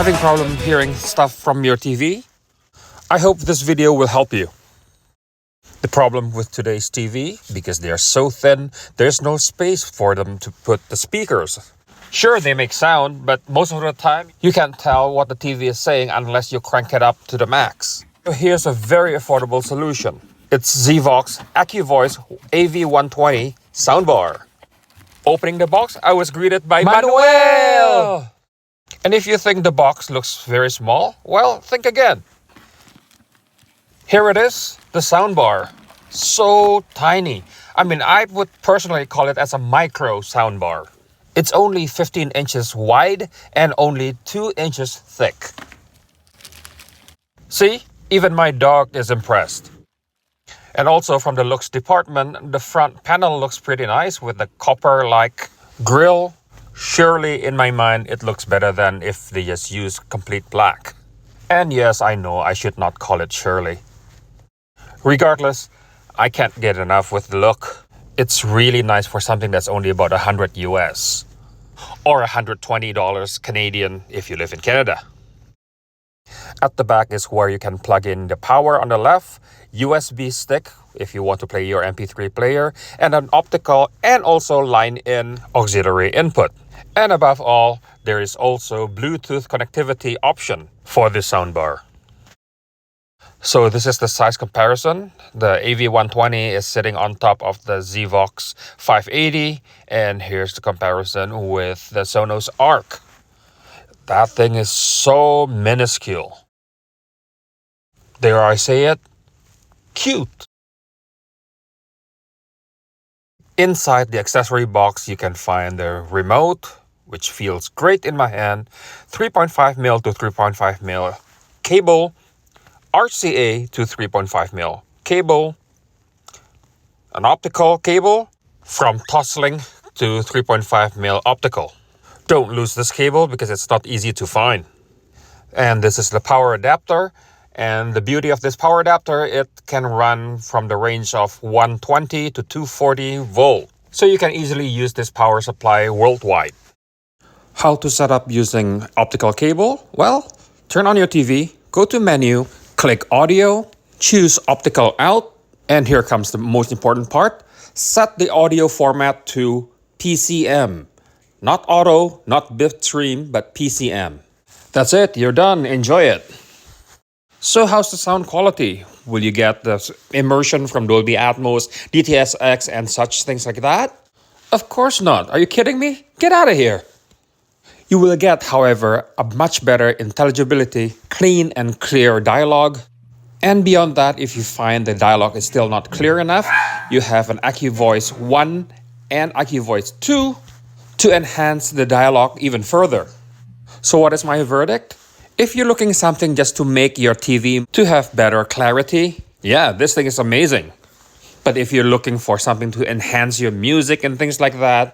Having problem hearing stuff from your TV? I hope this video will help you. The problem with today's TV, because they are so thin, there's no space for them to put the speakers. Sure, they make sound, but most of the time, you can't tell what the TV is saying unless you crank it up to the max. So here's a very affordable solution. It's ZVOX Accuvoice AV120 Soundbar. Opening the box, I was greeted by Manuel! And if you think the box looks very small, well, think again. Here it is, the soundbar. So tiny. I mean, I would personally call it as a micro soundbar. It's only 15 inches wide and only 2 inches thick. See, even my dog is impressed. And also from the looks department, the front panel looks pretty nice with the copper-like grille. Surely, in my mind, it looks better than if they just use complete black. And yes, I know I should not call it Shirley. Regardless, I can't get enough with the look. It's really nice for something that's only about 100 US. Or $120 Canadian if you live in Canada. At the back is where you can plug in the power on the left, USB stick if you want to play your MP3 player, and an optical and also line-in auxiliary input. And above all, there is also Bluetooth connectivity option for this soundbar. So this is the size comparison. The AV120 is sitting on top of the ZVOX 580, and here's the comparison with the Sonos Arc. That thing is so minuscule. Dare I say it? Cute. Inside the accessory box, you can find the remote, which feels great in my hand, 3.5mm to 3.5mm cable, RCA to 3.5mm cable, an optical cable from Toslink to 3.5mm optical. Don't lose this cable because it's not easy to find. And this is the power adapter. And the beauty of this power adapter, it can run from the range of 120 to 240 volt. So you can easily use this power supply worldwide. How to set up using optical cable? Well, turn on your TV, go to menu, click audio, choose optical out, and here comes the most important part. Set the audio format to PCM. Not auto, not bitstream, but PCM. That's it, you're done, enjoy it. So how's the sound quality? Will you get the immersion from Dolby Atmos, DTS:X, and such things like that? Of course not. Are you kidding me? Get out of here. You will get, however, a much better intelligibility, clean and clear dialogue. And beyond that, if you find the dialogue is still not clear enough, you have an Accuvoice 1 and Accuvoice 2 to enhance the dialogue even further. So what is my verdict? If you're looking something just to make your TV to have better clarity, yeah, this thing is amazing. But if you're looking for something to enhance your music and things like that,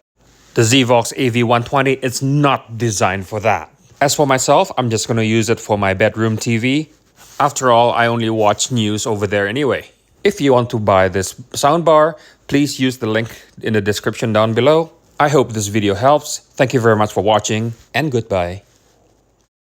the ZVOX AV120 is not designed for that. As for myself, I'm just going to use it for my bedroom TV. After all, I only watch news over there anyway. If you want to buy this soundbar, please use the link in the description down below. I hope this video helps. Thank you very much for watching, and goodbye.